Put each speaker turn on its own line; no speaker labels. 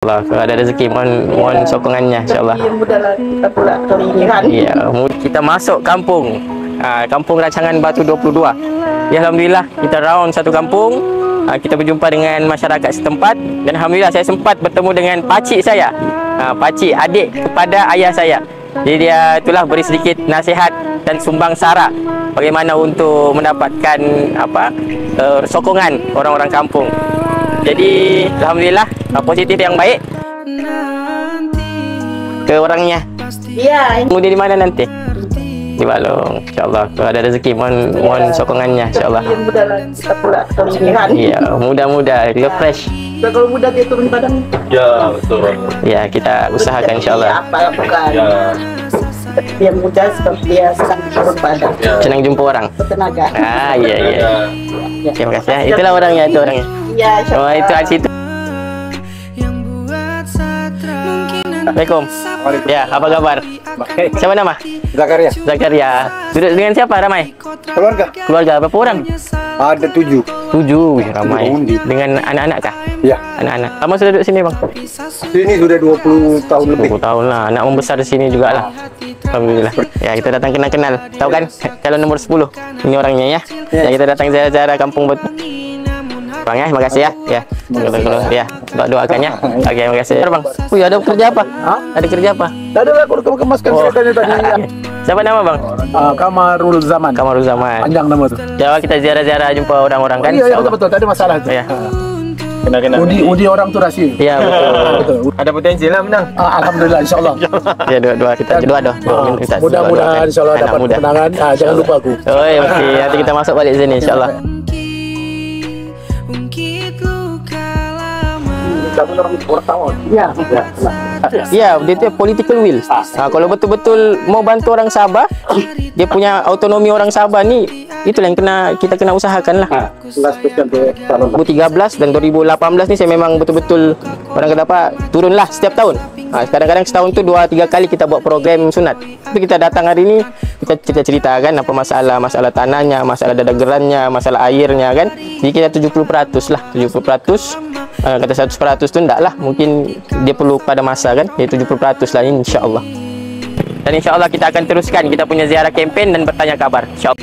Allah, kalau ada rezeki mohon sokongannya insya-Allah.
Yang mudahlah kita pula kali ini kan.
Ya, kita masuk kampung. Kampung Rancangan Batu 22. Ya, alhamdulillah kita round satu kampung. Kita berjumpa dengan masyarakat setempat dan alhamdulillah saya sempat bertemu dengan pakcik saya. Pakcik adik kepada ayah saya. Jadi dia itulah beri sedikit nasihat dan sumbang sara bagaimana untuk mendapatkan sokongan orang-orang kampung. Jadi alhamdulillah positif yang baik ke orangnya.
Iya.
Kemudian di mana nanti? Di Balong. InsyaAllah kalau ada rezeki mohon sokongannya insyaAllah.
Yang mudahlah kita pula kali ini kan.
Iya, mudah-mudah refresh.
Kalau mudah dia turun badan.
Ya, betul.
Ya, kita usahakan insyaAllah.
Apa bukan?
Ya.
Dia mudah seperti dia senang turun badan.
Ya.
Senang jumpa orang.
Bertenaga.
Iya.
Ya.
Terima kasih ya. Itulah orangnya, itu orangnya.
Iya,
Oh, itu di situ. Assalamualaikum. Ya, apa kabar?
Baik.
Siapa nama?
Zakaria.
Zakaria. Duduk dengan siapa ramai?
Keluarga?
Keluarga berapa orang?
Ada 7.
7, ramai.
Undi.
Dengan anak-anak kah?
Ya.
Anak-anak. Lama sudah duduk sini, Bang?
Sini sudah 20 tahun lebih.
20 tahun lah. Anak membesar di sini juga lah. Alhamdulillah. Ya, kita datang kenal-kenal. Tahu kan? Kalau nomor 10. Ini orangnya ya. Ya, kita datang ziarah-ziarah kampung Bang ya, terima kasih ya. Ya. Ya, doakan ya. Oke, terima kasih. Bang. Ada kerja apa? Ada kerja apa?
Tadi aku kemaskan ceritanya tadi. Ya.
Siapa nama, Bang?
Kamarul Zaman.
Kamarul Zaman.
Panjang nama tuh.
Jawab kita ziarah-ziarah jumpa orang-orang kan?
Iya, betul. Tadi masalah itu.
Ya.
Undi orang tuh rahasia.
Iya, betul.
Betul.
Ada potensi lah menang.
Alhamdulillah, insyaallah.
Ya, doa kita doa.
Mudah-mudahan insyaallah dapat kemenangan. Jangan lupa aku.
Oh, ya, pasti. Nanti kita masuk balik sini insyaallah. Ya, dia tu political will. Kalau betul-betul mau bantu orang Sabah, dia punya autonomi orang Sabah ni, itulah yang kita kena usahakan lah. 2013 dan 2018 ni saya memang betul-betul orang kata apa, turunlah setiap tahun. Kadang-kadang setahun tu 2-3 kali kita buat program sunat. Itu kita datang hari ni, kita ceritakan apa masalah tanahnya, masalah dadagerannya, masalah airnya kan. Jadi kita 70% lah, 70%. Kata 100% tu enggak lah, mungkin dia perlu pada masa kan. Dia 70% lah insya-Allah. Dan insya-Allah kita akan teruskan kita punya ziarah kempen dan bertanya kabar. Insya-Allah.